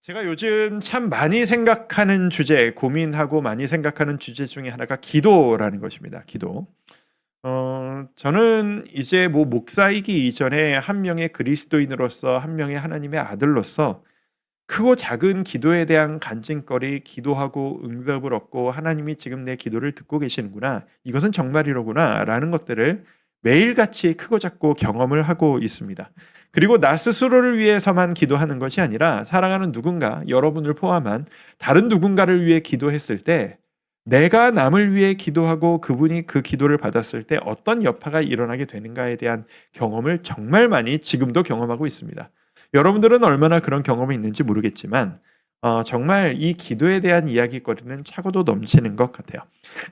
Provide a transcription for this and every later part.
제가 요즘 참 많이 생각하는 주제, 고민하고 많이 생각하는 주제 중에 하나가 기도라는 것입니다. 기도. 저는 이제 뭐 목사이기 이전에 한 명의 그리스도인으로서 한 명의 하나님의 아들로서 크고 작은 기도에 대한 간증거리, 기도하고 응답을 얻고 하나님이 지금 내 기도를 듣고 계시는구나. 이것은 정말이로구나. 라는 것들을 매일같이 크고 작고 경험을 하고 있습니다. 그리고 나 스스로를 위해서만 기도하는 것이 아니라 사랑하는 누군가, 여러분을 포함한 다른 누군가를 위해 기도했을 때 내가 남을 위해 기도하고 그분이 그 기도를 받았을 때 어떤 여파가 일어나게 되는가에 대한 경험을 정말 많이 지금도 경험하고 있습니다. 여러분들은 얼마나 그런 경험이 있는지 모르겠지만 정말 이 기도에 대한 이야기거리는 차고도 넘치는 것 같아요.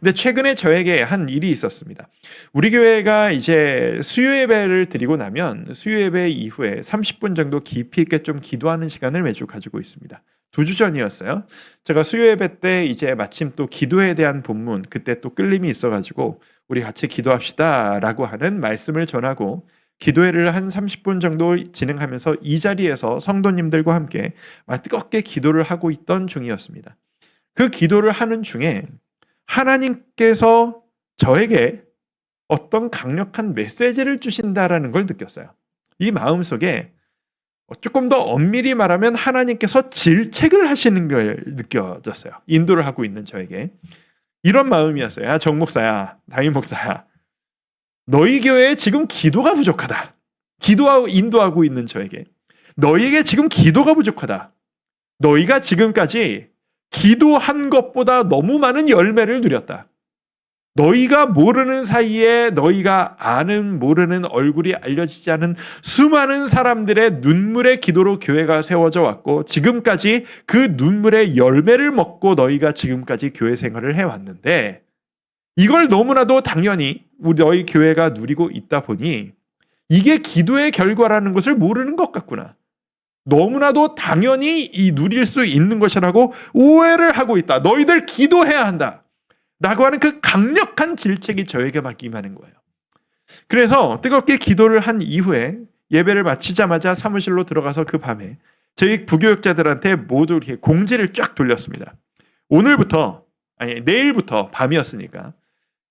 근데 최근에 저에게 한 일이 있었습니다. 우리 교회가 이제 수요 예배를 드리고 나면 수요 예배 이후에 30분 정도 깊이 있게 좀 기도하는 시간을 매주 가지고 있습니다. 2주 전이었어요. 제가 수요 예배 때 이제 마침 또 기도에 대한 본문, 그때 또 끌림이 있어가지고 우리 같이 기도합시다라고 하는 말씀을 전하고 기도회를 한 30분 정도 진행하면서 이 자리에서 성도님들과 함께 뜨겁게 기도를 하고 있던 중이었습니다. 그 기도를 하는 중에 하나님께서 저에게 어떤 강력한 메시지를 주신다라는 걸 느꼈어요. 이 마음속에 조금 더 엄밀히 말하면 하나님께서 질책을 하시는 걸 느껴졌어요. 인도를 하고 있는 저에게. 이런 마음이었어요. 야, 정 목사야, 담임 목사야. 너희 교회에 지금 기도가 부족하다. 기도하고 인도하고 있는 저에게. 너희에게 지금 기도가 부족하다. 너희가 지금까지 기도한 것보다 너무 많은 열매를 누렸다. 너희가 모르는 사이에 너희가 아는 모르는 얼굴이 알려지지 않은 수많은 사람들의 눈물의 기도로 교회가 세워져 왔고 지금까지 그 눈물의 열매를 먹고 너희가 지금까지 교회 생활을 해왔는데 이걸 너무나도 당연히 우리 너희 교회가 누리고 있다 보니 이게 기도의 결과라는 것을 모르는 것 같구나. 너무나도 당연히 누릴 수 있는 것이라고 오해를 하고 있다. 너희들 기도해야 한다. 라고 하는 그 강력한 질책이 저에게 막 임하는 거예요. 그래서 뜨겁게 기도를 한 이후에 예배를 마치자마자 사무실로 들어가서 그 밤에 저희 부교육자들한테 모두 이렇게 공지를 쫙 돌렸습니다. 내일부터 밤이었으니까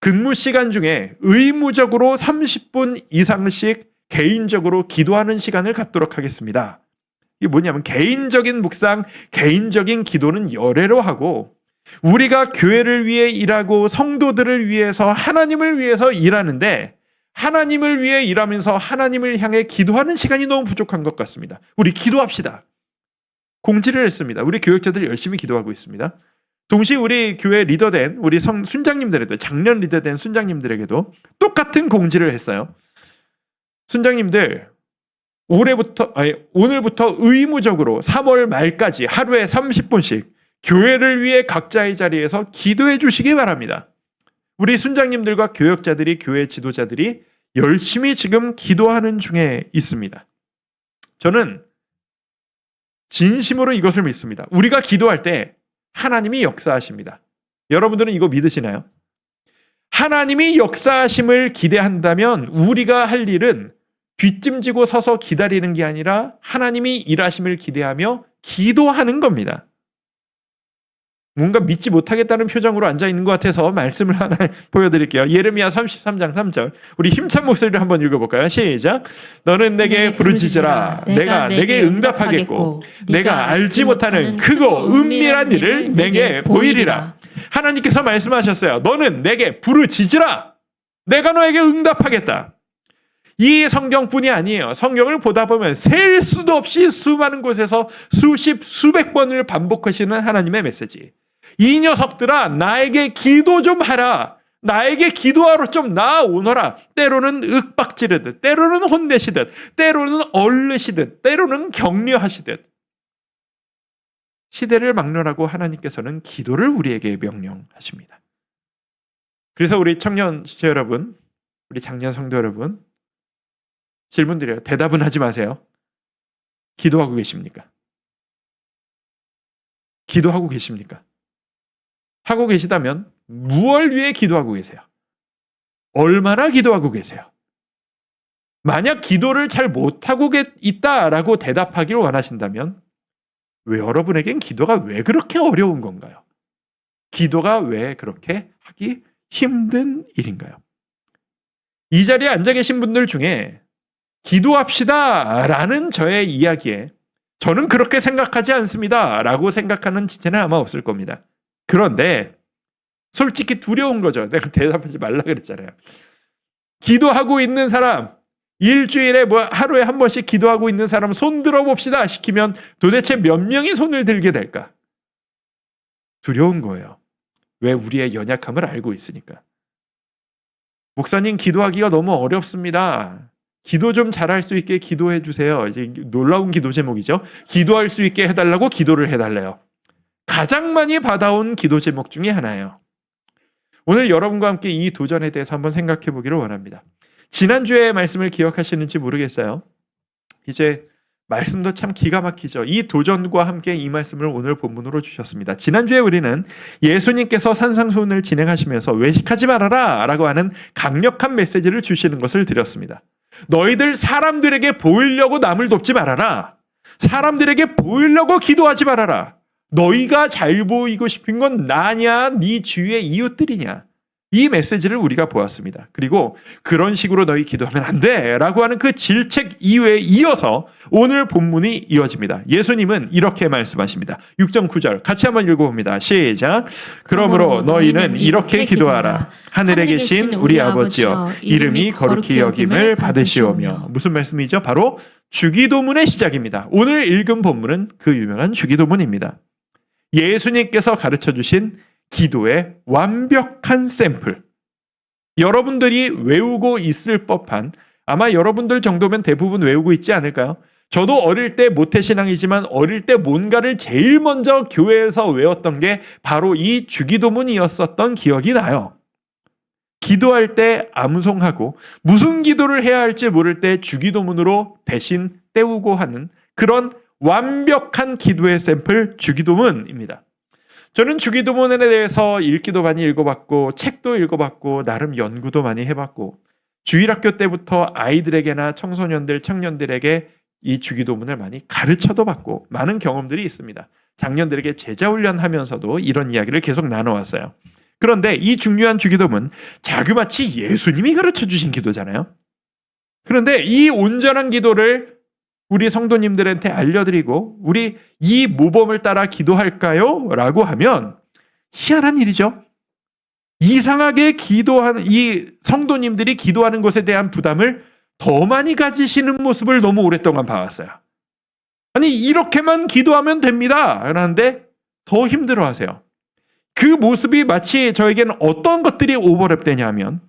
근무 시간 중에 의무적으로 30분 이상씩 개인적으로 기도하는 시간을 갖도록 하겠습니다. 이게 뭐냐면 개인적인 묵상, 개인적인 기도는 열애로 하고 우리가 교회를 위해 일하고 성도들을 위해서 하나님을 위해서 일하는데 하나님을 위해 일하면서 하나님을 향해 기도하는 시간이 너무 부족한 것 같습니다. 우리 기도합시다. 공지를 했습니다. 우리 교육자들 열심히 기도하고 있습니다. 동시에 우리 교회 리더된 우리 순장님들에도 작년 리더된 순장님들에게도 똑같은 공지를 했어요. 순장님들 오늘부터 의무적으로 3월 말까지 하루에 30분씩 교회를 위해 각자의 자리에서 기도해 주시기 바랍니다. 우리 순장님들과 교역자들이 교회 지도자들이 열심히 지금 기도하는 중에 있습니다. 저는 진심으로 이것을 믿습니다. 우리가 기도할 때 하나님이 역사하십니다. 여러분들은 이거 믿으시나요? 하나님이 역사하심을 기대한다면 우리가 할 일은 뒷짐지고 서서 기다리는 게 아니라 하나님이 일하심을 기대하며 기도하는 겁니다. 뭔가 믿지 못하겠다는 표정으로 앉아있는 것 같아서 말씀을 하나 보여드릴게요. 예레미야 33장 3절 우리 힘찬 목소리를 한번 읽어볼까요? 시작. 너는 내게 부르짖으라. 내가 내게 응답하겠고 내가 알지 못하는 크고 은밀한 일을 내게 보이리라. 하나님께서 말씀하셨어요. 너는 내게 부르짖으라. 내가 너에게 응답하겠다. 이 성경뿐이 아니에요. 성경을 보다 보면 셀 수도 없이 수많은 곳에서 수백 번을 반복하시는 하나님의 메시지. 이 녀석들아 나에게 기도 좀 하라. 나에게 기도하러 좀 나아오너라. 때로는 윽박지르듯 때로는 혼내시듯 때로는 얼르시듯 때로는 격려하시듯 시대를 막론하고 하나님께서는 기도를 우리에게 명령하십니다. 그래서 우리 청년 지체 여러분, 우리 장년 성도 여러분 질문 드려요. 대답은 하지 마세요. 기도하고 계십니까? 기도하고 계십니까? 하고 계시다면 무엇을 위해 기도하고 계세요? 얼마나 기도하고 계세요? 만약 기도를 잘 못하고 있다라고 대답하기를 원하신다면 왜 여러분에겐 기도가 왜 그렇게 어려운 건가요? 기도가 왜 그렇게 하기 힘든 일인가요? 이 자리에 앉아 계신 분들 중에 기도합시다 라는 저의 이야기에 저는 그렇게 생각하지 않습니다 라고 생각하는 지체는 아마 없을 겁니다. 그런데 솔직히 두려운 거죠. 내가 대답하지 말라 그랬잖아요. 기도하고 있는 사람, 일주일에 하루에 한 번씩 기도하고 있는 사람 손 들어봅시다 시키면 도대체 몇 명이 손을 들게 될까? 두려운 거예요. 왜? 우리의 연약함을 알고 있으니까. 목사님, 기도하기가 너무 어렵습니다. 기도 좀 잘할 수 있게 기도해 주세요. 이제 놀라운 기도 제목이죠. 기도할 수 있게 해달라고 기도를 해달래요. 가장 많이 받아온 기도 제목 중에 하나예요. 오늘 여러분과 함께 이 도전에 대해서 한번 생각해 보기를 원합니다. 지난주에 말씀을 기억하시는지 모르겠어요. 이제 말씀도 참 기가 막히죠. 이 도전과 함께 이 말씀을 오늘 본문으로 주셨습니다. 지난주에 우리는 예수님께서 산상수훈을 진행하시면서 외식하지 말아라 라고 하는 강력한 메시지를 주시는 것을 드렸습니다. 너희들 사람들에게 보이려고 남을 돕지 말아라. 사람들에게 보이려고 기도하지 말아라. 너희가 잘 보이고 싶은 건 나냐, 네 주위의 이웃들이냐. 이 메시지를 우리가 보았습니다. 그리고 그런 식으로 너희 기도하면 안 돼 라고 하는 그 질책 이유에 이어서 오늘 본문이 이어집니다. 예수님은 이렇게 말씀하십니다. 6절 9절 같이 한번 읽어봅니다. 시작. 그러므로 너희는 이렇게 기도하라. 하늘에 계신 우리 아버지여, 이름이 거룩히 여김을 받으시오며. 무슨 말씀이죠? 바로 주기도문의 시작입니다. 오늘 읽은 본문은 그 유명한 주기도문입니다. 예수님께서 가르쳐 주신 기도의 완벽한 샘플. 여러분들이 외우고 있을 법한, 아마 여러분들 정도면 대부분 외우고 있지 않을까요? 저도 어릴 때 모태신앙이지만 어릴 때 뭔가를 제일 먼저 교회에서 외웠던 게 바로 이 주기도문이었었던 기억이 나요. 기도할 때 암송하고 무슨 기도를 해야 할지 모를 때 주기도문으로 대신 때우고 하는 그런 완벽한 기도의 샘플 주기도문입니다. 저는 주기도문에 대해서 읽기도 많이 읽어봤고 책도 읽어봤고 나름 연구도 많이 해봤고 주일학교 때부터 아이들에게나 청소년들, 청년들에게 이 주기도문을 많이 가르쳐도 봤고 많은 경험들이 있습니다. 장년들에게 제자훈련하면서도 이런 이야기를 계속 나눠왔어요. 그런데 이 중요한 주기도문, 자그마치 예수님이 가르쳐 주신 기도잖아요. 그런데 이 온전한 기도를 우리 성도님들한테 알려드리고 우리 이 모범을 따라 기도할까요? 라고 하면 희한한 일이죠. 이상하게 기도하는 이 성도님들이 기도하는 것에 대한 부담을 더 많이 가지시는 모습을 너무 오랫동안 봐왔어요. 아니 이렇게만 기도하면 됩니다. 그런데 더 힘들어하세요. 그 모습이 마치 저에게는 어떤 것들이 오버랩되냐 하면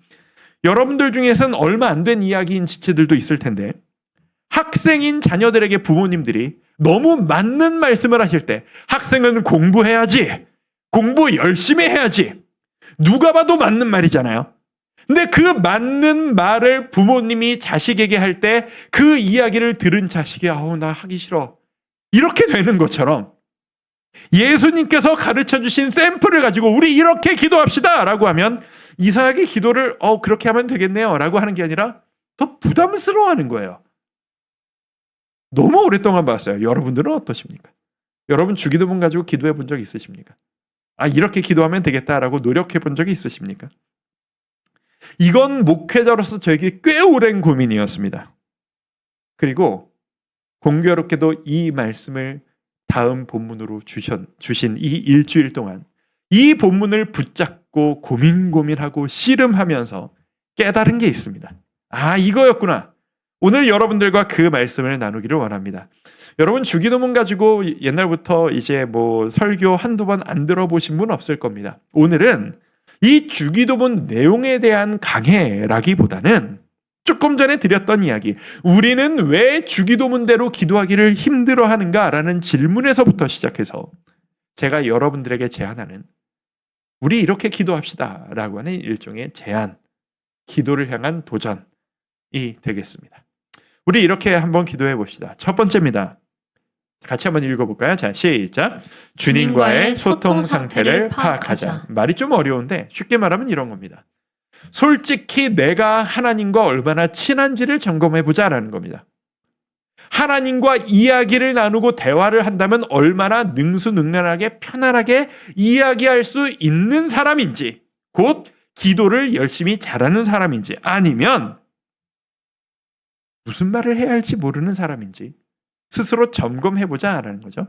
여러분들 중에서는 얼마 안 된 이야기인 지체들도 있을 텐데 학생인 자녀들에게 부모님들이 너무 맞는 말씀을 하실 때 학생은 공부해야지, 공부 열심히 해야지, 누가 봐도 맞는 말이잖아요. 근데 그 맞는 말을 부모님이 자식에게 할 때 그 이야기를 들은 자식이 나 하기 싫어 이렇게 되는 것처럼 예수님께서 가르쳐 주신 샘플을 가지고 우리 이렇게 기도합시다 라고 하면 이상하게 기도를 그렇게 하면 되겠네요 라고 하는 게 아니라 더 부담스러워하는 거예요. 너무 오랫동안 봤어요. 여러분들은 어떠십니까? 여러분 주기도문 가지고 기도해 본 적 있으십니까? 이렇게 기도하면 되겠다라고 노력해 본 적이 있으십니까? 이건 목회자로서 저에게 꽤 오랜 고민이었습니다. 그리고 공교롭게도 이 말씀을 다음 본문으로 주신 이 일주일 동안 이 본문을 붙잡고 고민하고 씨름하면서 깨달은 게 있습니다. 이거였구나. 오늘 여러분들과 그 말씀을 나누기를 원합니다. 여러분 주기도문 가지고 옛날부터 이제 설교 한두 번 안 들어보신 분 없을 겁니다. 오늘은 이 주기도문 내용에 대한 강해라기보다는 조금 전에 드렸던 이야기, 우리는 왜 주기도문대로 기도하기를 힘들어하는가라는 질문에서부터 시작해서 제가 여러분들에게 제안하는 우리 이렇게 기도합시다 라고 하는 일종의 제안, 기도를 향한 도전이 되겠습니다. 우리 이렇게 한번 기도해 봅시다. 첫 번째입니다. 같이 한번 읽어볼까요? 자, 시작. 주님과의 소통 상태를 파악하자. 말이 좀 어려운데 쉽게 말하면 이런 겁니다. 솔직히 내가 하나님과 얼마나 친한지를 점검해 보자라는 겁니다. 하나님과 이야기를 나누고 대화를 한다면 얼마나 능수능란하게 편안하게 이야기할 수 있는 사람인지, 곧 기도를 열심히 잘하는 사람인지, 아니면 무슨 말을 해야 할지 모르는 사람인지 스스로 점검해보자라는 거죠.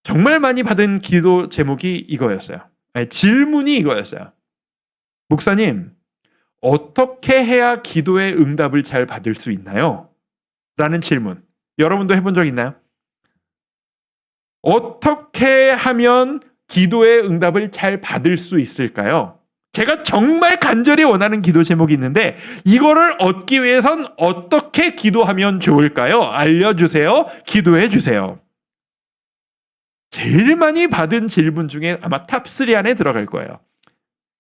정말 많이 받은 기도 제목이 이거였어요. 질문이 이거였어요. 목사님, 어떻게 해야 기도의 응답을 잘 받을 수 있나요? 라는 질문. 여러분도 해본 적 있나요? 어떻게 하면 기도의 응답을 잘 받을 수 있을까요? 제가 정말 간절히 원하는 기도 제목이 있는데 이거를 얻기 위해선 어떻게 기도하면 좋을까요? 알려주세요. 기도해 주세요. 제일 많이 받은 질문 중에 아마 탑3 안에 들어갈 거예요.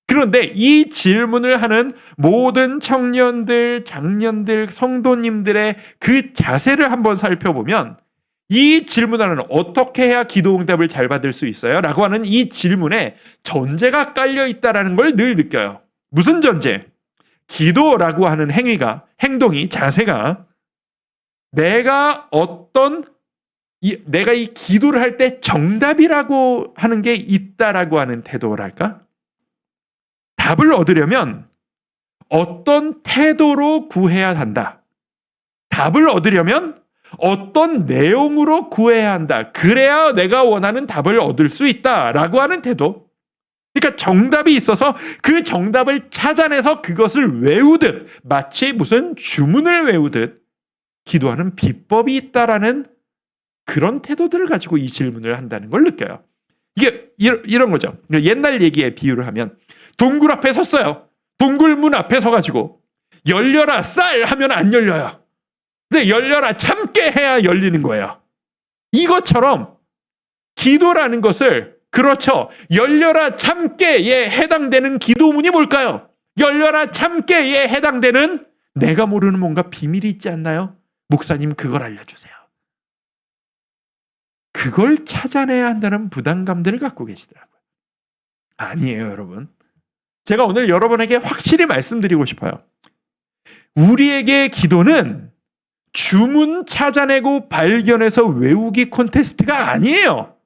그런데 이 질문을 하는 모든 청년들, 장년들, 성도님들의 그 자세를 한번 살펴보면 이 질문하는 어떻게 해야 기도 응답을 잘 받을 수 있어요? 라고 하는 이 질문에 전제가 깔려 있다는 걸 늘 느껴요. 무슨 전제? 기도라고 하는 행동이, 자세가 내가 이 기도를 할 때 정답이라고 하는 게 있다라고 하는 태도랄까? 답을 얻으려면 어떤 태도로 구해야 한다. 답을 얻으려면 어떤 내용으로 구해야 한다. 그래야 내가 원하는 답을 얻을 수 있다라고 하는 태도. 그러니까 정답이 있어서 그 정답을 찾아내서 그것을 외우듯 마치 무슨 주문을 외우듯 기도하는 비법이 있다라는 그런 태도들을 가지고 이 질문을 한다는 걸 느껴요. 이게 이런 거죠. 옛날 얘기에 비유를 하면 동굴 앞에 섰어요. 동굴 문 앞에 서가지고 열려라 쌀 하면 안 열려요. 근데 열려라 참깨 해야 열리는 거예요. 이것처럼 기도라는 것을 그렇죠. 열려라 참깨에 해당되는 기도문이 뭘까요? 열려라 참깨에 해당되는 내가 모르는 뭔가 비밀이 있지 않나요? 목사님 그걸 알려주세요. 그걸 찾아내야 한다는 부담감들을 갖고 계시더라고요. 아니에요, 여러분. 제가 오늘 여러분에게 확실히 말씀드리고 싶어요. 우리에게 기도는 주문 찾아내고 발견해서 외우기 콘테스트가 아니에요.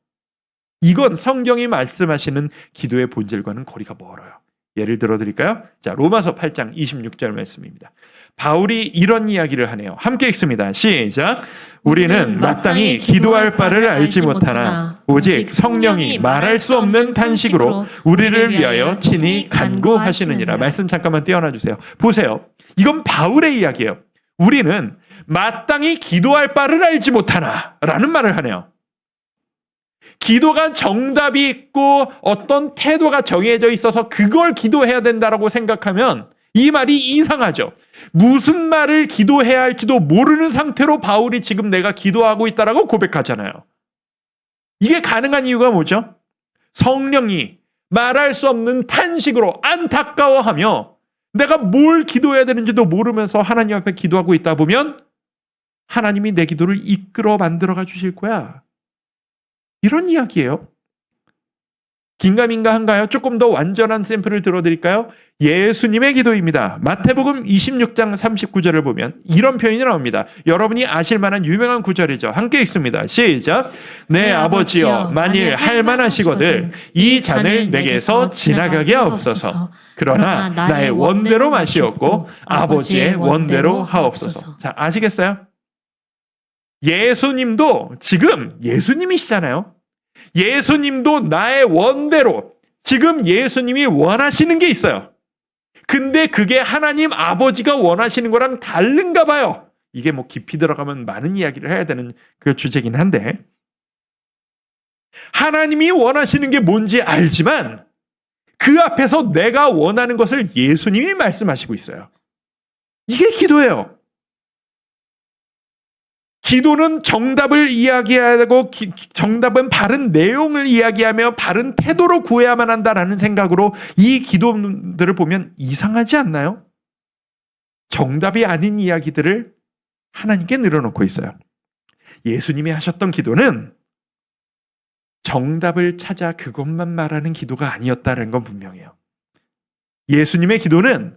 이건 성경이 말씀하시는 기도의 본질과는 거리가 멀어요. 예를 들어 드릴까요? 자, 로마서 8장 26절 말씀입니다. 바울이 이런 이야기를 하네요. 함께 읽습니다. 시작. 우리는 마땅히 기도할 바를 알지 못하나 오직 성령이 말할 수 없는 탄식으로 우리를 위하여 친히 간구하시느니라. 말씀 잠깐만 띄워놔 주세요. 보세요. 이건 바울의 이야기예요. 우리는 마땅히 기도할 바를 알지 못하나 라는 말을 하네요. 기도가 정답이 있고 어떤 태도가 정해져 있어서 그걸 기도해야 된다라고 생각하면 이 말이 이상하죠. 무슨 말을 기도해야 할지도 모르는 상태로 바울이 지금 내가 기도하고 있다라고 고백하잖아요. 이게 가능한 이유가 뭐죠? 성령이 말할 수 없는 탄식으로 안타까워하며 내가 뭘 기도해야 되는지도 모르면서 하나님 앞에 기도하고 있다 보면 하나님이 내 기도를 이끌어 만들어가 주실 거야. 이런 이야기예요. 긴가민가 한가요? 조금 더 완전한 샘플을 들어드릴까요? 예수님의 기도입니다. 마태복음 26장 39절을 보면 이런 표현이 나옵니다. 여러분이 아실 만한 유명한 구절이죠. 함께 읽습니다. 시작. 내 아버지여 만일 할 만하시거든 이 잔을 내게서 지나가게 하옵소서. 그러나 나의 원대로 마시옵고 아버지의 원대로 하옵소서. 자, 아시겠어요? 예수님도 지금 예수님이시잖아요. 예수님도 나의 원대로 지금 예수님이 원하시는 게 있어요. 근데 그게 하나님 아버지가 원하시는 거랑 다른가 봐요. 이게 뭐 깊이 들어가면 많은 이야기를 해야 되는 그 주제긴 한데 하나님이 원하시는 게 뭔지 알지만 그 앞에서 내가 원하는 것을 예수님이 말씀하시고 있어요. 이게 기도예요. 기도는 정답을 이야기해야 되고 정답은 바른 내용을 이야기하며 바른 태도로 구해야만 한다라는 생각으로 이 기도들을 보면 이상하지 않나요? 정답이 아닌 이야기들을 하나님께 늘어놓고 있어요. 예수님이 하셨던 기도는 정답을 찾아 그것만 말하는 기도가 아니었다는 건 분명해요. 예수님의 기도는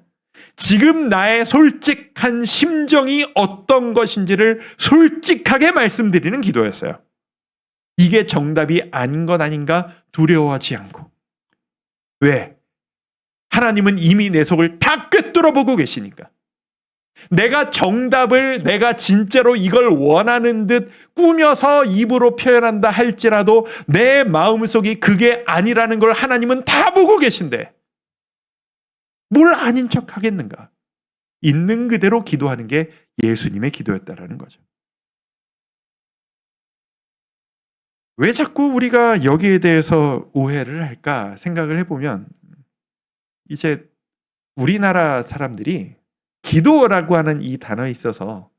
지금 나의 솔직한 심정이 어떤 것인지를 솔직하게 말씀드리는 기도였어요. 이게 정답이 아닌 것 아닌가 두려워하지 않고. 왜? 하나님은 이미 내 속을 다 꿰뚫어 보고 계시니까. 내가 정답을 내가 진짜로 이걸 원하는 듯 꾸며서 입으로 표현한다 할지라도 내 마음속이 그게 아니라는 걸 하나님은 다 보고 계신데 뭘 아닌 척 하겠는가? 있는 그대로 기도하는 게 예수님의 기도였다라는 거죠. 왜 자꾸 우리가 여기에 대해서 오해를 할까 생각을 해보면 이제 우리나라 사람들이 기도라고 하는 이 단어에 있어서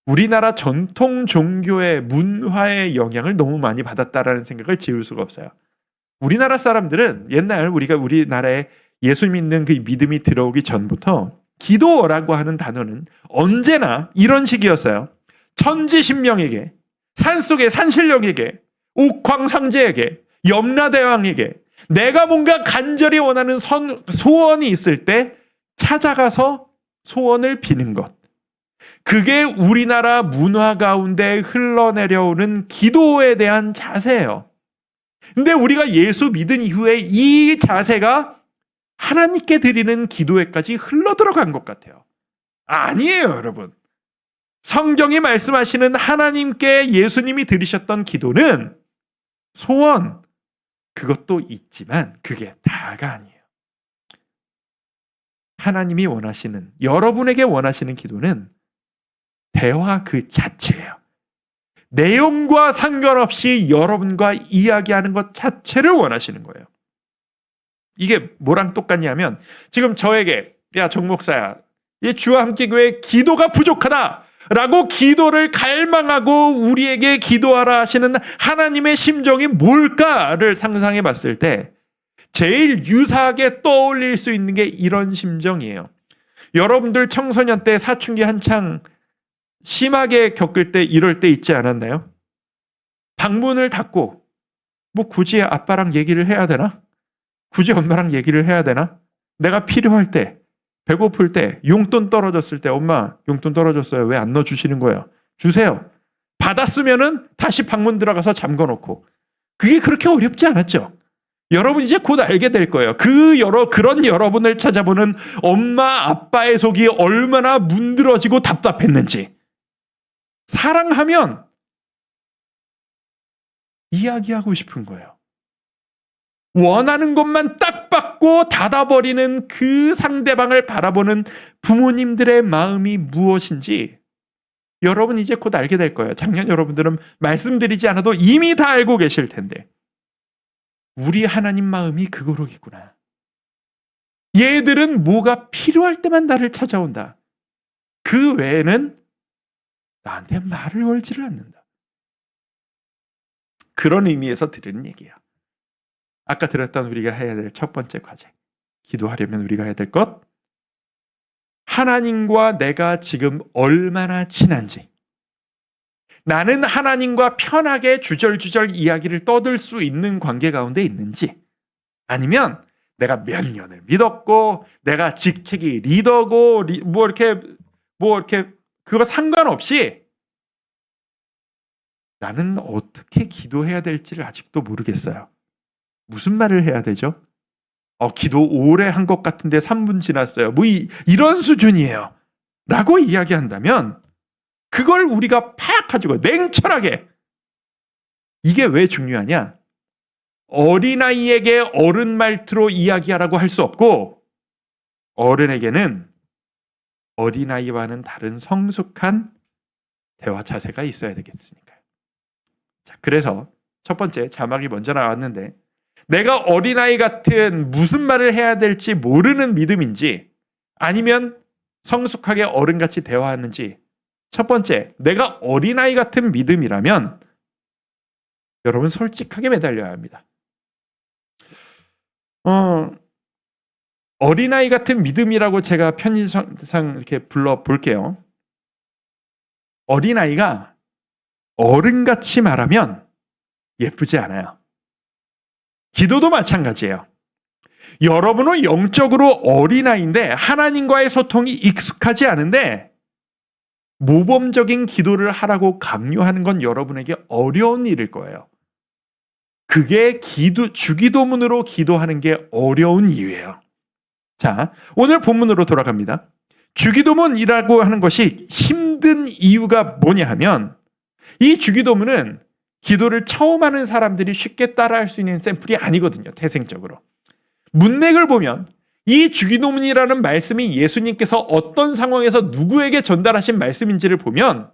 우리나라 전통 종교의 문화의 영향을 너무 많이 받았다라는 생각을 지울 수가 없어요. 우리나라 사람들은 옛날 우리나라에 예수 믿는 그 믿음이 들어오기 전부터 기도라고 하는 단어는 언제나 이런 식이었어요. 천지신명에게, 산속의 산신령에게, 옥황상제에게, 염라대왕에게 내가 뭔가 간절히 원하는 소원이 있을 때 찾아가서 소원을 비는 것. 그게 우리나라 문화 가운데 흘러내려오는 기도에 대한 자세예요. 근데 우리가 예수 믿은 이후에 이 자세가 하나님께 드리는 기도에까지 흘러들어간 것 같아요. 아니에요, 여러분. 성경이 말씀하시는 하나님께 예수님이 드리셨던 기도는 소원, 그것도 있지만 그게 다가 아니에요. 하나님이 원하시는, 여러분에게 원하시는 기도는 대화 그 자체예요. 내용과 상관없이 여러분과 이야기하는 것 자체를 원하시는 거예요. 이게 뭐랑 똑같냐면 지금 저에게 야 정목사야, 이 주와 함께 교회 기도가 부족하다 라고 기도를 갈망하고 우리에게 기도하라 하시는 하나님의 심정이 뭘까를 상상해 봤을 때 제일 유사하게 떠올릴 수 있는 게 이런 심정이에요. 여러분들 청소년 때 사춘기 한창 심하게 겪을 때 이럴 때 있지 않았나요? 방문을 닫고 뭐 굳이 아빠랑 얘기를 해야 되나? 굳이 엄마랑 얘기를 해야 되나? 내가 필요할 때, 배고플 때, 용돈 떨어졌을 때 엄마 용돈 떨어졌어요. 왜 안 넣어주시는 거예요? 주세요. 받았으면은 다시 방문 들어가서 잠궈놓고. 그게 그렇게 어렵지 않았죠? 여러분 이제 곧 알게 될 거예요. 그런 여러분을 찾아보는 엄마 아빠의 속이 얼마나 문드러지고 답답했는지. 사랑하면 이야기하고 싶은 거예요. 원하는 것만 딱 받고 닫아버리는 그 상대방을 바라보는 부모님들의 마음이 무엇인지 여러분 이제 곧 알게 될 거예요. 작년 여러분들은 말씀드리지 않아도 이미 다 알고 계실 텐데 우리 하나님 마음이 그거로구나. 얘들은 뭐가 필요할 때만 나를 찾아온다. 그 외에는 나한테 말을 걸지를 않는다. 그런 의미에서 드리는 얘기야. 아까 들었던 우리가 해야 될 첫 번째 과제. 기도하려면 우리가 해야 될 것. 하나님과 내가 지금 얼마나 친한지. 나는 하나님과 편하게 주절주절 이야기를 떠들 수 있는 관계 가운데 있는지. 아니면 내가 몇 년을 믿었고 내가 직책이 리더고 뭐 이렇게 그거 상관없이 나는 어떻게 기도해야 될지를 아직도 모르겠어요. 무슨 말을 해야 되죠? 기도 오래 한 것 같은데 3분 지났어요. 뭐 이런 수준이에요. 라고 이야기한다면 그걸 우리가 파악하고 냉철하게 이게 왜 중요하냐? 어린아이에게 어른 말투로 이야기하라고 할 수 없고 어른에게는 어린아이와는 다른 성숙한 대화 자세가 있어야 되겠으니까요. 자, 그래서 첫 번째 자막이 먼저 나왔는데 내가 어린아이 같은 무슨 말을 해야 될지 모르는 믿음인지 아니면 성숙하게 어른같이 대화하는지 첫 번째, 내가 어린아이 같은 믿음이라면 여러분 솔직하게 매달려야 합니다. 어린아이 같은 믿음이라고 제가 편의상 이렇게 불러볼게요. 어린아이가 어른같이 말하면 예쁘지 않아요. 기도도 마찬가지예요. 여러분은 영적으로 어린아이인데 하나님과의 소통이 익숙하지 않은데 모범적인 기도를 하라고 강요하는 건 여러분에게 어려운 일일 거예요. 그게 주기도문으로 기도하는 게 어려운 이유예요. 자, 오늘 본문으로 돌아갑니다. 주기도문이라고 하는 것이 힘든 이유가 뭐냐 하면 이 주기도문은 기도를 처음 하는 사람들이 쉽게 따라할 수 있는 샘플이 아니거든요. 태생적으로. 문맥을 보면 이 주기도문이라는 말씀이 예수님께서 어떤 상황에서 누구에게 전달하신 말씀인지를 보면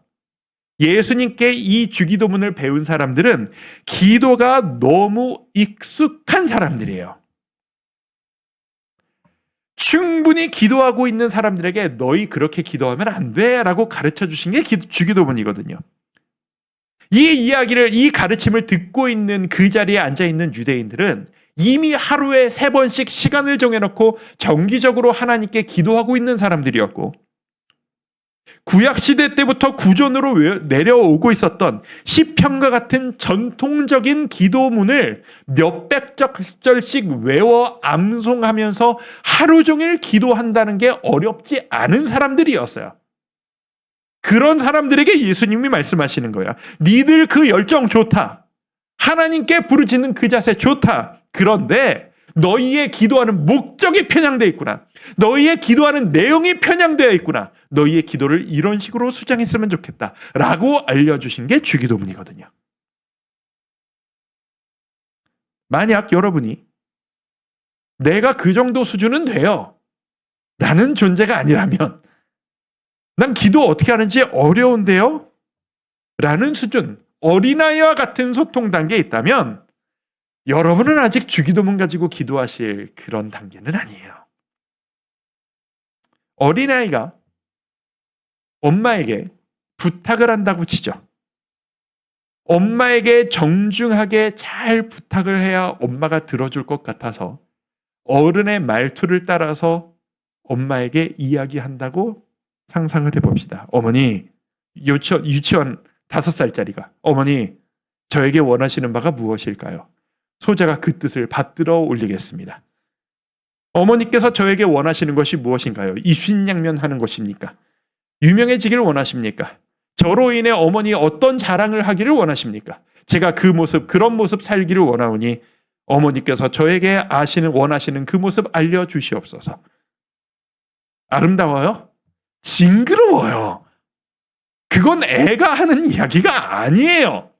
예수님께 이 주기도문을 배운 사람들은 기도가 너무 익숙한 사람들이에요. 충분히 기도하고 있는 사람들에게 너희 그렇게 기도하면 안 돼 라고 가르쳐 주신 게 주기도문이거든요. 이 가르침을 듣고 있는 그 자리에 앉아있는 유대인들은 이미 하루에 3번씩 시간을 정해놓고 정기적으로 하나님께 기도하고 있는 사람들이었고 구약시대 때부터 구전으로 내려오고 있었던 시편과 같은 전통적인 기도문을 몇백 절씩 외워 암송하면서 하루 종일 기도한다는 게 어렵지 않은 사람들이었어요. 그런 사람들에게 예수님이 말씀하시는 거야. 니들 그 열정 좋다. 하나님께 부르짖는 그 자세 좋다. 그런데 너희의 기도하는 목적이 편향되어 있구나. 너희의 기도하는 내용이 편향되어 있구나. 너희의 기도를 이런 식으로 수정했으면 좋겠다. 라고 알려주신 게 주기도문이거든요. 만약 여러분이 내가 그 정도 수준은 돼요. 라는 존재가 아니라면 난 기도 어떻게 하는지 어려운데요? 라는 수준, 어린아이와 같은 소통 단계에 있다면 여러분은 아직 주기도문 가지고 기도하실 그런 단계는 아니에요. 어린아이가 엄마에게 부탁을 한다고 치죠. 엄마에게 정중하게 잘 부탁을 해야 엄마가 들어줄 것 같아서 어른의 말투를 따라서 엄마에게 이야기한다고 상상을 해봅시다. 어머니, 유치원 5살짜리가 어머니, 저에게 원하시는 바가 무엇일까요? 소자가 그 뜻을 받들어 올리겠습니다. 어머니께서 저에게 원하시는 것이 무엇인가요? 이순양면 하는 것입니까? 유명해지기를 원하십니까? 저로 인해 어머니 어떤 자랑을 하기를 원하십니까? 제가 그런 모습 살기를 원하오니 어머니께서 저에게 원하시는 그 모습 알려주시옵소서. 아름다워요? 징그러워요. 그건 애가 하는 이야기가 아니에요.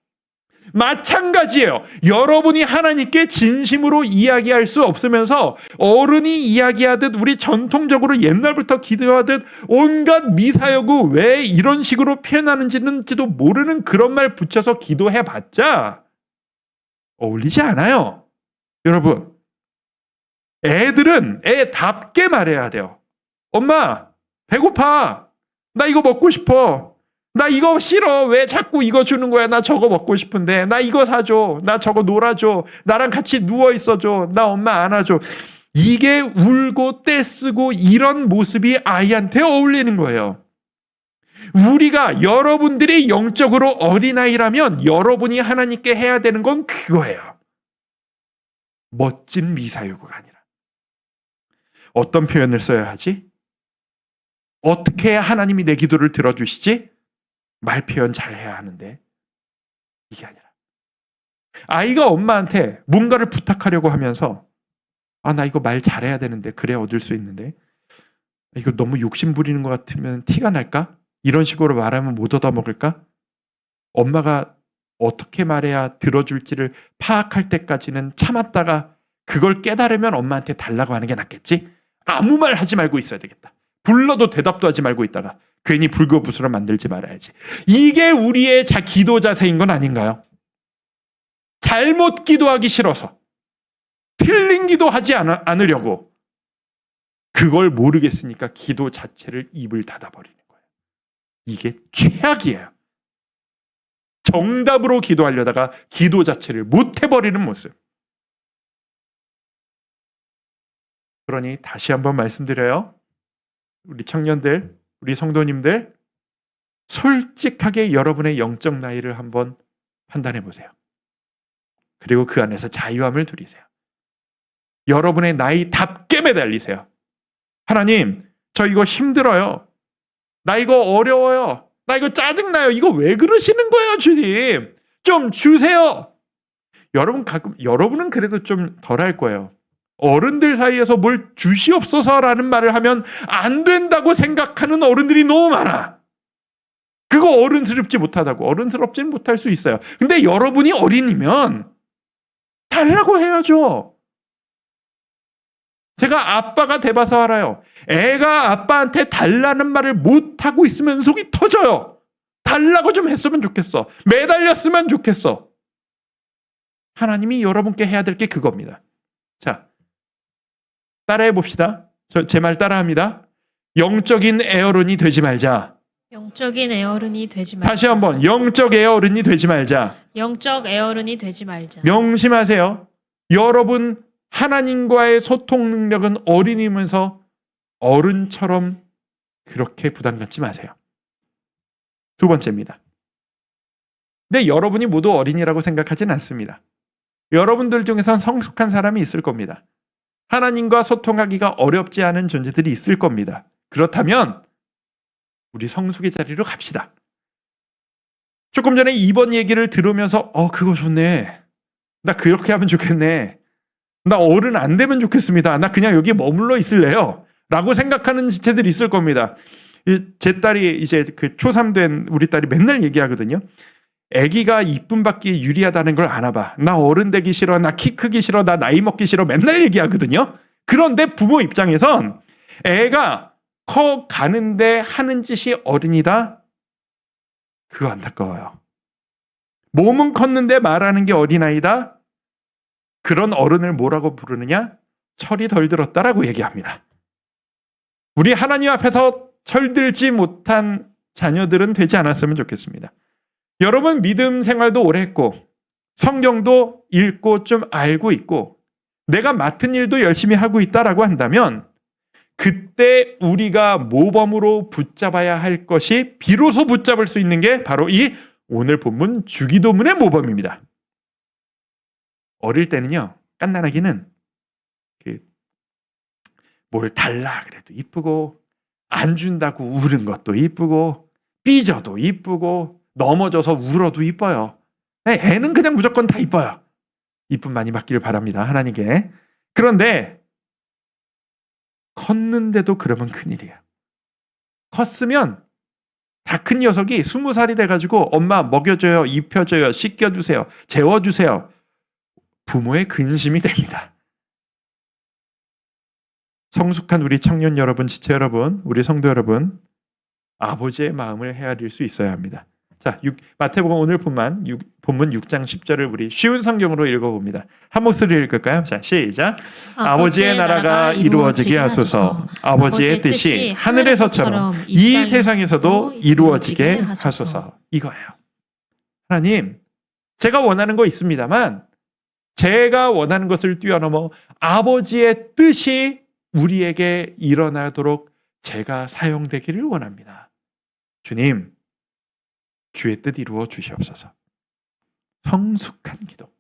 마찬가지예요. 여러분이 하나님께 진심으로 이야기할 수 없으면서 어른이 이야기하듯 우리 전통적으로 옛날부터 기도하듯 온갖 미사여구 왜 이런 식으로 표현하는지도 모르는 그런 말 붙여서 기도해봤자 어울리지 않아요. 여러분, 애들은 애답게 말해야 돼요. 엄마, 배고파. 나 이거 먹고 싶어. 나 이거 싫어. 왜 자꾸 이거 주는 거야? 나 저거 먹고 싶은데. 나 이거 사줘. 나 저거 놀아줘. 나랑 같이 누워 있어줘. 나 엄마 안아줘. 이게 울고 떼쓰고 이런 모습이 아이한테 어울리는 거예요. 우리가 여러분들이 영적으로 어린아이라면 여러분이 하나님께 해야 되는 건 그거예요. 멋진 미사여구가 아니라. 어떤 표현을 써야 하지? 어떻게 해야 하나님이 내 기도를 들어주시지? 말 표현 잘 해야 하는데 이게 아니라 아이가 엄마한테 뭔가를 부탁하려고 하면서 나 이거 말 잘해야 되는데 그래야 얻을 수 있는데 이거 너무 욕심 부리는 것 같으면 티가 날까? 이런 식으로 말하면 못 얻어먹을까? 엄마가 어떻게 말해야 들어줄지를 파악할 때까지는 참았다가 그걸 깨달으면 엄마한테 달라고 하는 게 낫겠지? 아무 말 하지 말고 있어야 되겠다. 불러도 대답도 하지 말고 있다가 괜히 불거부스러 만들지 말아야지. 이게 우리의 기도 자세인 건 아닌가요? 잘못 기도하기 싫어서 틀린 기도하지 않으려고 그걸 모르겠으니까 기도 자체를 입을 닫아버리는 거예요. 이게 최악이에요. 정답으로 기도하려다가 기도 자체를 못 해버리는 모습. 그러니 다시 한번 말씀드려요. 우리 청년들, 우리 성도님들, 솔직하게 여러분의 영적 나이를 한번 판단해 보세요. 그리고 그 안에서 자유함을 누리세요. 여러분의 나이답게 매달리세요. 하나님, 저 이거 힘들어요. 나 이거 어려워요. 나 이거 짜증나요. 이거 왜 그러시는 거예요, 주님? 좀 주세요. 여러분은 그래도 좀 덜 할 거예요. 어른들 사이에서 뭘 주시옵소서라는 말을 하면 안 된다고 생각하는 어른들이 너무 많아. 그거 어른스럽지 못하다고. 어른스럽지는 못할 수 있어요. 근데 여러분이 어린이면 달라고 해야죠. 제가 아빠가 돼봐서 알아요. 애가 아빠한테 달라는 말을 못하고 있으면 속이 터져요. 달라고 좀 했으면 좋겠어. 매달렸으면 좋겠어. 하나님이 여러분께 해야 될 게 그겁니다. 자, 따라해 봅시다. 제 말 따라합니다. 영적인 애어른이 되지 말자. 영적인 애어른이 되지 말자. 다시 한번 영적 애어른이 되지 말자. 영적 애어른이 되지 말자. 명심하세요. 여러분 하나님과의 소통 능력은 어린이면서 어른처럼 그렇게 부담 갖지 마세요. 두 번째입니다. 근데 여러분이 모두 어린이라고 생각하진 않습니다. 여러분들 중에선 성숙한 사람이 있을 겁니다. 하나님과 소통하기가 어렵지 않은 존재들이 있을 겁니다. 그렇다면 우리 성숙의 자리로 갑시다. 조금 전에 이번 얘기를 들으면서 그거 좋네. 나 그렇게 하면 좋겠네. 나 어른 안 되면 좋겠습니다. 나 그냥 여기 머물러 있을래요. 라고 생각하는 지체들이 있을 겁니다. 제 딸이 이제 그 초3 된 우리 딸이 맨날 얘기하거든요. 아기가 이쁨 받기에 유리하다는 걸 아나 봐. 나 어른 되기 싫어. 나 키 크기 싫어. 나 나이 먹기 싫어. 맨날 얘기하거든요. 그런데 부모 입장에선 애가 커 가는데 하는 짓이 어른이다? 그거 안타까워요. 몸은 컸는데 말하는 게 어린아이다? 그런 어른을 뭐라고 부르느냐? 철이 덜 들었다라고 얘기합니다. 우리 하나님 앞에서 철들지 못한 자녀들은 되지 않았으면 좋겠습니다. 여러분 믿음 생활도 오래 했고 성경도 읽고 좀 알고 있고 내가 맡은 일도 열심히 하고 있다라고 한다면 그때 우리가 모범으로 붙잡아야 할 것이 비로소 붙잡을 수 있는 게 바로 이 오늘 본문 주기도문의 모범입니다. 어릴 때는요, 깐난아기는 뭘 달라 그래도 이쁘고 안 준다고 우는 것도 이쁘고 삐져도 이쁘고 넘어져서 울어도 이뻐요. 애는 그냥 무조건 다 이뻐요. 이쁨 많이 받기를 바랍니다. 하나님께. 그런데 컸는데도 그러면 큰일이에요. 컸으면 다 큰 녀석이 20살이 돼가지고 엄마 먹여줘요, 입혀줘요, 씻겨주세요, 재워주세요. 부모의 근심이 됩니다. 성숙한 우리 청년 여러분, 지체 여러분, 우리 성도 여러분, 아버지의 마음을 헤아릴 수 있어야 합니다. 자, 마태복음 오늘 본문 6장 10절을 우리 쉬운 성경으로 읽어봅니다. 한 목소리로 읽을까요? 자, 시작. 아버지의 나라가 이루어지게 하소서. 아버지의 뜻이 하늘에서처럼 이 세상에서도 이루어지게 하소서. 이거예요. 하나님, 제가 원하는 거 있습니다만 제가 원하는 것을 뛰어넘어 아버지의 뜻이 우리에게 일어나도록 제가 사용되기를 원합니다. 주님, 주의 뜻 이루어 주시옵소서. 성숙한 기도.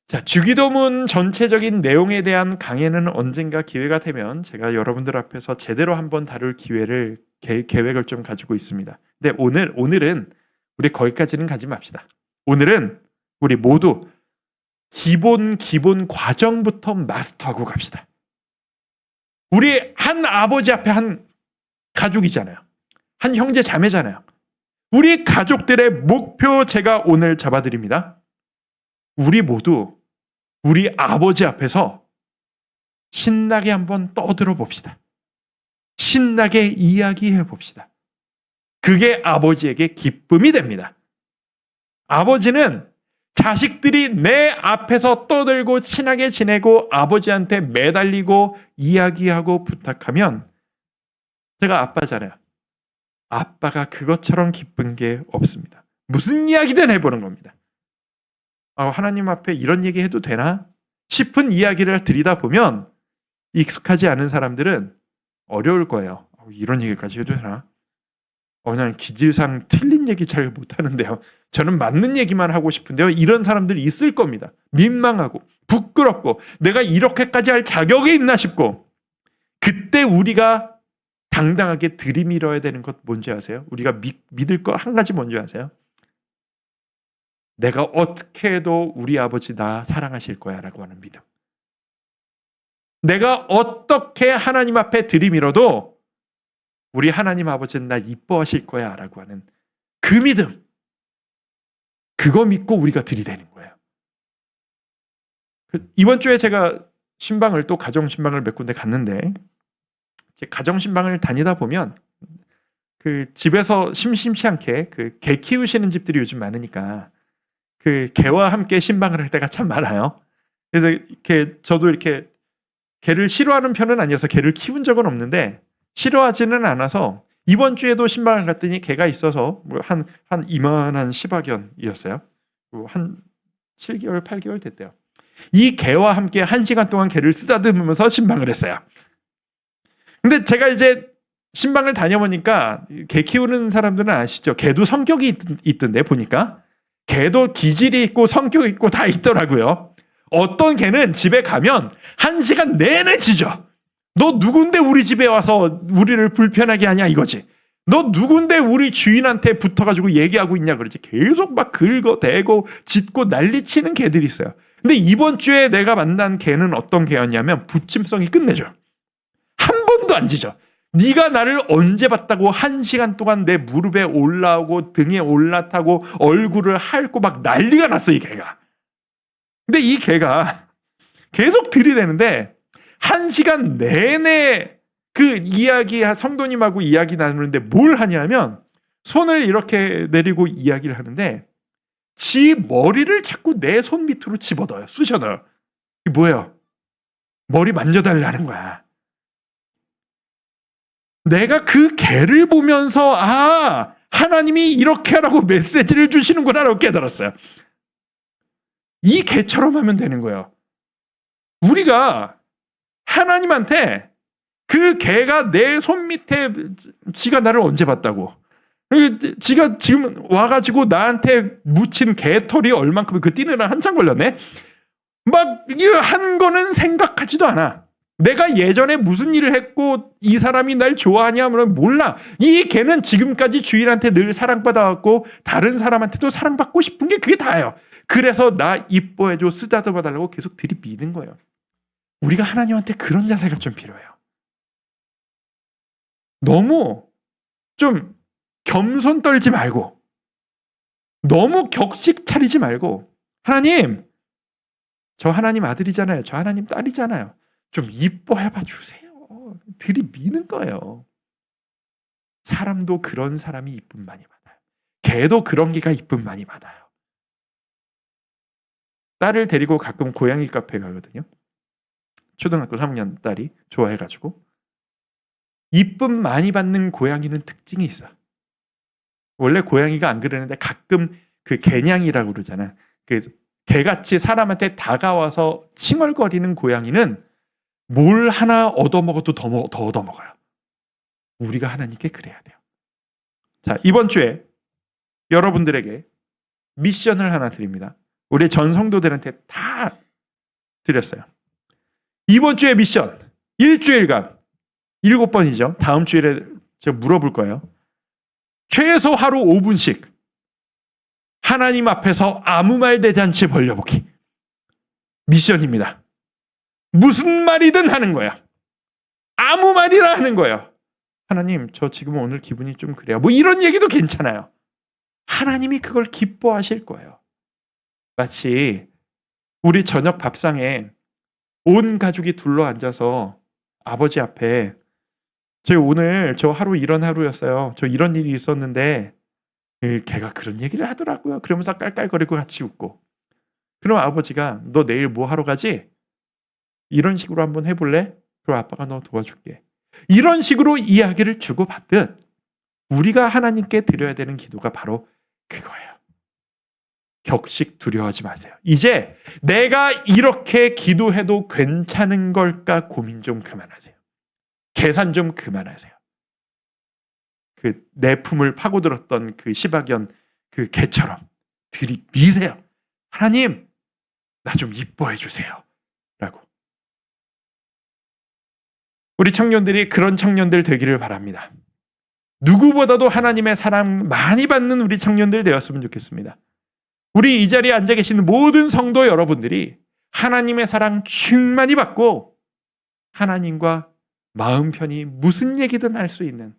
자, 주기도문 전체적인 내용에 대한 강해는 언젠가 기회가 되면 제가 여러분들 앞에서 제대로 한번 다룰 기회를 계획을 좀 가지고 있습니다. 근데 오늘은 우리 거기까지는 가지 맙시다. 오늘은 우리 모두 기본 과정부터 마스터하고 갑시다. 우리 한 아버지 앞에 한 가족이잖아요. 한 형제 자매잖아요. 우리 가족들의 목표 제가 오늘 잡아드립니다. 우리 모두 우리 아버지 앞에서 신나게 한번 떠들어 봅시다. 신나게 이야기해 봅시다. 그게 아버지에게 기쁨이 됩니다. 아버지는 자식들이 내 앞에서 떠들고 친하게 지내고 아버지한테 매달리고 이야기하고 부탁하면 제가 아빠잖아요. 아빠가 그것처럼 기쁜 게 없습니다. 무슨 이야기든 해보는 겁니다. 하나님 앞에 이런 얘기 해도 되나 싶은 이야기를 드리다 보면 익숙하지 않은 사람들은 어려울 거예요. 이런 얘기까지 해도 되나? 난 기질상 틀린 얘기 잘 못하는데요. 저는 맞는 얘기만 하고 싶은데요. 이런 사람들이 있을 겁니다. 민망하고 부끄럽고 내가 이렇게까지 할 자격이 있나 싶고, 그때 우리가 당당하게 들이밀어야 되는 것 뭔지 아세요? 우리가 믿을 거 한 가지 뭔지 아세요? 내가 어떻게 해도 우리 아버지 나 사랑하실 거야 라고 하는 믿음. 내가 어떻게 하나님 앞에 들이밀어도 우리 하나님 아버지는 나 이뻐하실 거야 라고 하는 그 믿음. 그거 믿고 우리가 들이대는 거예요. 이번 주에 제가 신방을, 또 가정 신방을 몇 군데 갔는데, 가정 신방을 다니다 보면 그 집에서 심심치 않게 그 개 키우시는 집들이 요즘 많으니까 그 개와 함께 신방을 할 때가 참 많아요. 그래서 이렇게 저도 이렇게 개를 싫어하는 편은 아니어서 개를 키운 적은 없는데, 싫어하지는 않아서 이번 주에도 신방을 갔더니 개가 있어서 한 이만한 시바견이었어요. 한 7개월, 8개월 됐대요. 이 개와 함께 1시간 동안 개를 쓰다듬으면서 신방을 했어요. 근데 제가 이제 신방을 다녀보니까 개 키우는 사람들은 아시죠? 개도 성격이 있던데 보니까 개도 기질이 있고 성격이 있고 다 있더라고요. 어떤 개는 집에 가면 1시간 내내 짖어. 너 누군데 우리 집에 와서 우리를 불편하게 하냐 이거지. 너 누군데 우리 주인한테 붙어가지고 얘기하고 있냐 그러지. 계속 막 긁어대고 짖고 난리치는 개들이 있어요. 근데 이번 주에 내가 만난 개는 어떤 개였냐면 부침성이 끝내줘. 한 번도 안 짖어. 네가 나를 언제 봤다고 1시간 동안 내 무릎에 올라오고 등에 올라타고 얼굴을 핥고 막 난리가 났어 이 개가. 근데 이 개가 계속 들이대는데 1시간 내내 그 이야기, 성도님하고 이야기 나누는데 뭘 하냐면 손을 이렇게 내리고 이야기를 하는데 지 머리를 자꾸 내 손 밑으로 집어넣어요. 쑤셔넣어요. 이게 뭐예요? 머리 만져달라는 거야. 내가 그 개를 보면서 하나님이 이렇게 하라고 메시지를 주시는구나 라고 깨달았어요. 이 개처럼 하면 되는 거예요. 우리가 하나님한테 그 개가 내 손 밑에 지가 나를 언제 봤다고, 지가 지금 와가지고 나한테 묻힌 개털이 얼만큼, 그 뛰느라 한참 걸렸네. 막 이거 한 거는 생각하지도 않아. 내가 예전에 무슨 일을 했고 이 사람이 날 좋아하냐 하면 몰라. 이 개는 지금까지 주인한테 늘 사랑받아왔고 다른 사람한테도 사랑받고 싶은 게 그게 다예요. 그래서 나 이뻐해줘, 쓰다듬어달라고 계속 들이미는 거예요. 우리가 하나님한테 그런 자세가 좀 필요해요. 너무 좀 겸손 떨지 말고, 너무 격식 차리지 말고, 하나님, 저 하나님 아들이잖아요. 저 하나님 딸이잖아요. 좀 이뻐해봐 주세요. 들이미는 거예요. 사람도 그런 사람이 이쁨 많이 받아요. 개도 그런 개가 이쁨 많이 받아요. 딸을 데리고 가끔 고양이 카페 가거든요. 초등학교 3학년 딸이 좋아해가지고. 이쁨 많이 받는 고양이는 특징이 있어. 원래 고양이가 안 그러는데 가끔 그 개냥이라고 그러잖아. 그 개같이 사람한테 다가와서 칭얼거리는 고양이는 뭘 하나 얻어먹어도 더 얻어먹어요. 우리가 하나님께 그래야 돼요. 자, 이번 주에 여러분들에게 미션을 하나 드립니다. 우리 전 성도들한테 다 드렸어요. 이번 주의 미션, 일주일간 7번이죠. 다음 주일에 제가 물어볼 거예요. 최소 하루 5분씩 하나님 앞에서 아무 말 대잔치 벌려보기. 미션입니다. 무슨 말이든 하는 거야. 아무 말이나 하는 거예요. 하나님, 저 지금 오늘 기분이 좀 그래요. 뭐 이런 얘기도 괜찮아요. 하나님이 그걸 기뻐하실 거예요. 마치 우리 저녁 밥상에 온 가족이 둘러앉아서 아버지 앞에 저 오늘 저 하루 이런 하루였어요. 저 이런 일이 있었는데 걔가 그런 얘기를 하더라고요. 그러면서 깔깔거리고 같이 웃고. 그럼 아버지가 너 내일 뭐 하러 가지? 이런 식으로 한번 해볼래? 그럼 아빠가 너 도와줄게. 이런 식으로 이야기를 주고받듯 우리가 하나님께 드려야 되는 기도가 바로 그거예요. 격식 두려워하지 마세요. 이제 내가 이렇게 기도해도 괜찮은 걸까 고민 좀 그만하세요. 계산 좀 그만하세요. 그 내 품을 파고들었던 그 시바견 그 개처럼 들이미세요. 하나님, 나 좀 이뻐해 주세요. 라고. 우리 청년들이 그런 청년들 되기를 바랍니다. 누구보다도 하나님의 사랑 많이 받는 우리 청년들 되었으면 좋겠습니다. 우리 이 자리에 앉아 계시는 모든 성도 여러분들이 하나님의 사랑 충만히 받고 하나님과 마음 편히 무슨 얘기든 할 수 있는,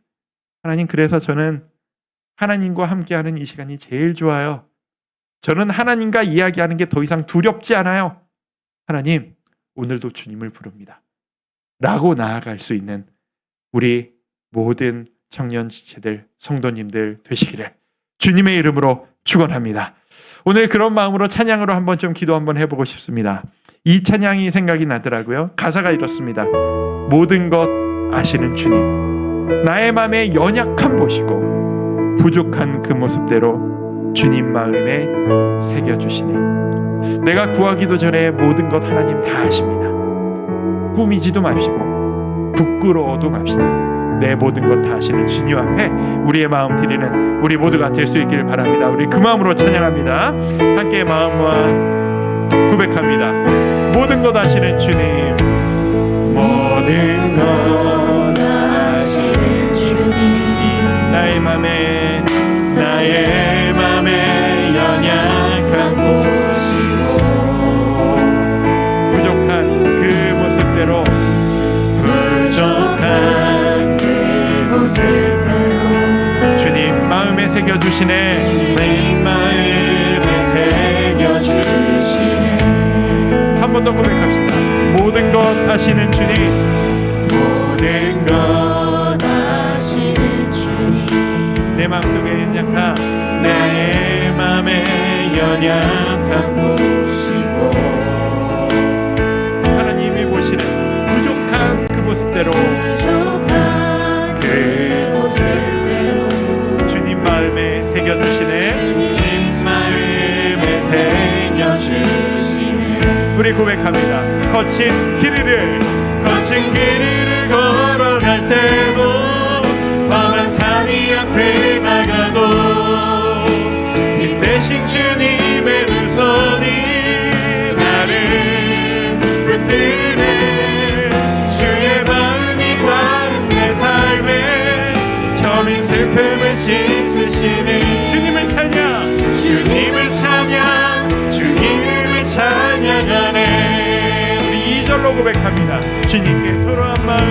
하나님, 그래서 저는 하나님과 함께하는 이 시간이 제일 좋아요. 저는 하나님과 이야기하는 게 더 이상 두렵지 않아요. 하나님, 오늘도 주님을 부릅니다. 라고 나아갈 수 있는 우리 모든 청년 지체들, 성도님들 되시기를 주님의 이름으로 축원합니다. 오늘 그런 마음으로 찬양으로 한번 좀 기도 한번 해보고 싶습니다. 이 찬양이 생각이 나더라고요. 가사가 이렇습니다. 모든 것 아시는 주님, 나의 마음의 연약함 보시고 부족한 그 모습대로 주님 마음에 새겨주시네. 내가 구하기도 전에 모든 것 하나님 다 아십니다. 꾸미지도 맙시고 부끄러워도 맙시다. 내 모든 것 다 아시는 주님 앞에 우리의 마음 드리는 우리 모두가 될 수 있기를 바랍니다. 우리 그 마음으로 찬양합니다. 함께 마음과 고백합니다. 모든 것 아시는 주님, 모든 것 아시는 주님, 나의 맘에 연약한 보시고 부족한 그 모습대로 주님 마음에 새겨주시네. 주님 마음에 새겨주시네. 한 번 더 고백합시다. 모든 것 아시는 주님, 모든 것 아시는 주님, 내 마음속에 연약한 나의 맘에 연약한 보시고 하나님이 보시는 부족한 그 모습대로 부족한 그 모습대로 주님 마음에 새겨주시네. 주님 마음에 새겨주시네. 우리 고백합니다. 거친 길을 걸어갈 때도 험한 산이 앞을 막아도 이 대신 주님의 두 손이 나를 붙드네. 주의 마음이 닿은 내 삶에 저민 슬픔을 씻으시네. 주님을 찬양, 주 이름을 찬양하네. 우리 2절로 고백합니다. 주님께 토로한 마음,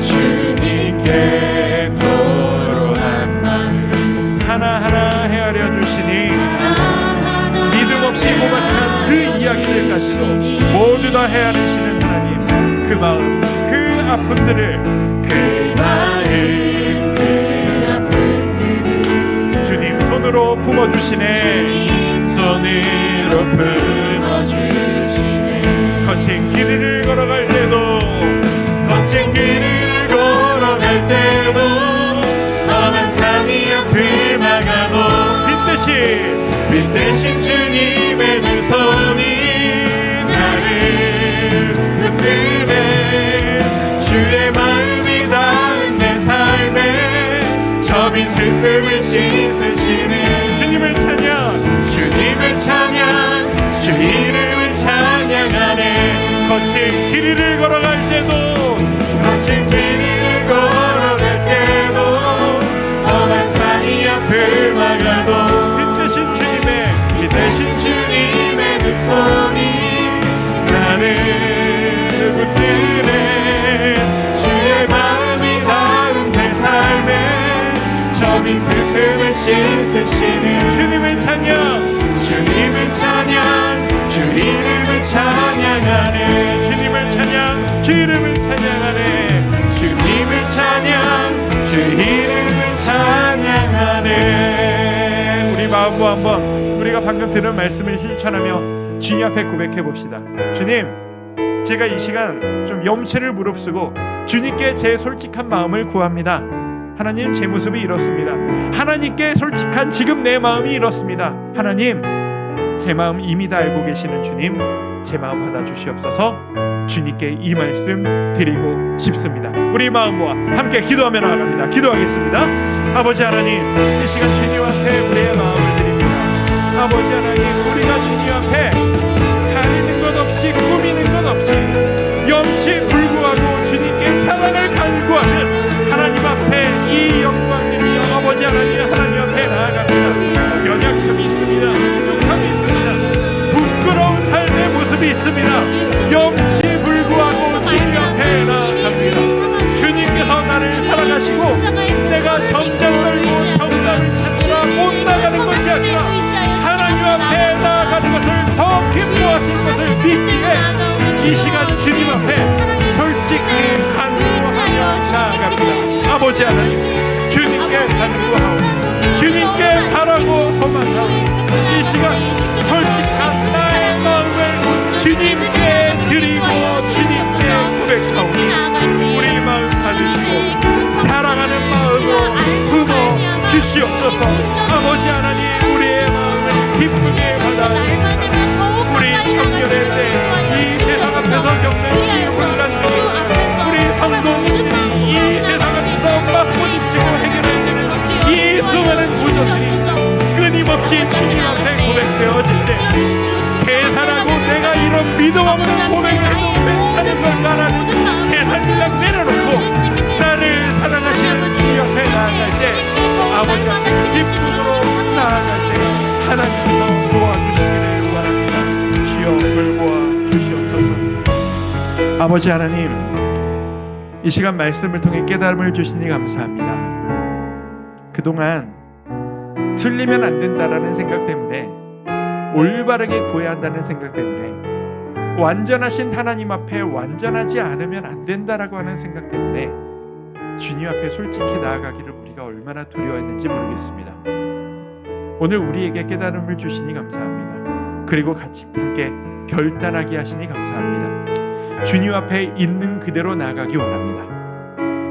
주님께 토로한 마음 하나하나 헤아려 주시니 믿음 없이 고백한 그 이야기들까지도 모두 다 헤아리시는 하나님, 그 마음, 그 아픔들을 주님 손으로 품어주시네. 손으로 품어주시네. 거친 길을 걸어갈 때도 험한 산이 앞을 막아도 빛 대신 주님의 두 손이 나를 붙드네. 주의 마음이 닿은 내 삶에 저민 슬픔을 씻으시네. 주님을 찬양, 주 이름을 찬양하네. 거친 길을 걸어갈 때도 험한 산이 앞을 막아도 빛 대신 주님의 두 손이 나를 붙드네. 주의 마음이 닿은 내 삶에 저민 슬픔을 씻으시네. 주님을 찬양, 주 이름을 찬양하네. 주님을 찬양, 주 이름을 찬양하네. 주님을 찬양, 주 이름을 찬양하네. 우리 마음으로 한번 우리가 방금 들은 말씀을 실천하며 주님 앞에 고백해 봅시다. 주님, 제가 이 시간 좀 염치를 무릅쓰고 주님께 제 솔직한 마음을 구합니다. 하나님, 제 모습이 이렇습니다. 하나님께 솔직한 지금 내 마음이 이렇습니다. 하나님, 제 마음 이미 다 알고 계시는 주님, 제 마음 받아주시옵소서. 주님께 이 말씀 드리고 싶습니다. 우리 마음 모아 함께 기도하며 나아갑니다. 기도하겠습니다. 아버지 하나님, 이 시간 주님 앞에 우리의 마음을 드립니다. 아버지 하나님, 우리가 주님 앞에 가리는 것 없이 꾸미는 것 없이 염치불구하고 주님께 사랑을 간구하는 하나님 앞에 이 영광 드리며 아버지 하나님 앞에 나아갑니다. 연약함이 있습니다. 부족함이 있습니다. 부끄러운 삶의 모습이 있습니다. 염치불구하고 주님 앞에 나아갑니다. 주님께서 나를 사랑하시고 내가 점점 넓고 정답을 찾느라 못 나가는 것이 아니라 하나님 앞에 나아가는 것을 더 기뻐하실 것을 믿기에 이 시간 주님 앞에 솔직히 간구하며 나아갑니다. 아버지 하나님, 주님께 간구하고 주님께 바라고 소망하고 이 시간 솔직한 나의 마음을 주님께 드리고 주님께 고백하오니 우리 마음 받으시고 사랑하는 마음으로 품어 주시옵소서. 아버지 하나님, 우리의 마음을 기쁘게 받아주시옵소서. 우리 청년의 때 이 세상 앞에서 겪는 이 혼란들이 우리 성도님들이 이 세상 앞에서 맞부딪히고 해결할 수 있는 이 수많은 부조들이 끊임없이 주님 앞에 고백되어질 때 계산하고 내가 이런 믿음 없는 고백을 해도 괜찮은 걸까라는 계산을 내려놓고 나를 사랑하시는 주님 앞에 나아갈 때 아버지 앞에 기쁨으로 나아갈 때 하나님께서 도와주시기를 원합니다. 주여 돌보아 주시옵소서. 아버지 하나님, 이 시간 말씀을 통해 깨달음을 주시니 감사합니다. 그동안 틀리면 안 된다라는 생각 때문에 올바르게 구해야 한다는 생각 때문에 완전하신 하나님 앞에 완전하지 않으면 안 된다라고 하는 생각 때문에 주님 앞에 솔직히 나아가기를 우리가 얼마나 두려워했는지 모르겠습니다. 오늘 우리에게 깨달음을 주시니 감사합니다. 그리고 같이 함께 결단하게 하시니 감사합니다. 주님 앞에 있는 그대로 나아가기 원합니다.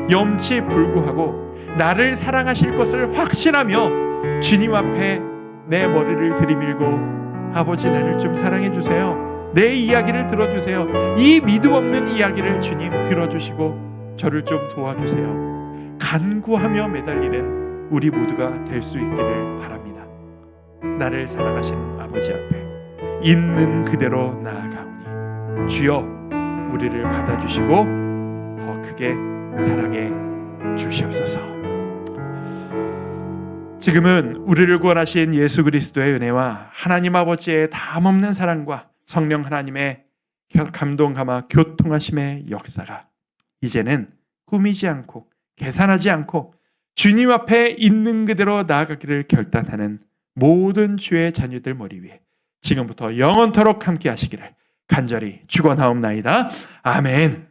염치불구하고 나를 사랑하실 것을 확신하며 주님 앞에 내 머리를 들이밀고 아버지 나를 좀 사랑해 주세요. 내 이야기를 들어주세요. 이 믿음 없는 이야기를 주님 들어주시고 저를 좀 도와주세요. 간구하며 매달리는 우리 모두가 될 수 있기를 바랍니다. 나를 사랑하시는 아버지 앞에 있는 그대로 나아가오니 주여 우리를 받아주시고 더 크게 사랑해 주시옵소서. 지금은 우리를 구원하신 예수 그리스도의 은혜와 하나님 아버지의 담없는 사랑과 성령 하나님의 감동감화 교통하심의 역사가 이제는 꾸미지 않고 계산하지 않고 주님 앞에 있는 그대로 나아가기를 결단하는 모든 주의 자녀들 머리 위에 지금부터 영원토록 함께 하시기를 간절히 축원하옵나이다. 아멘.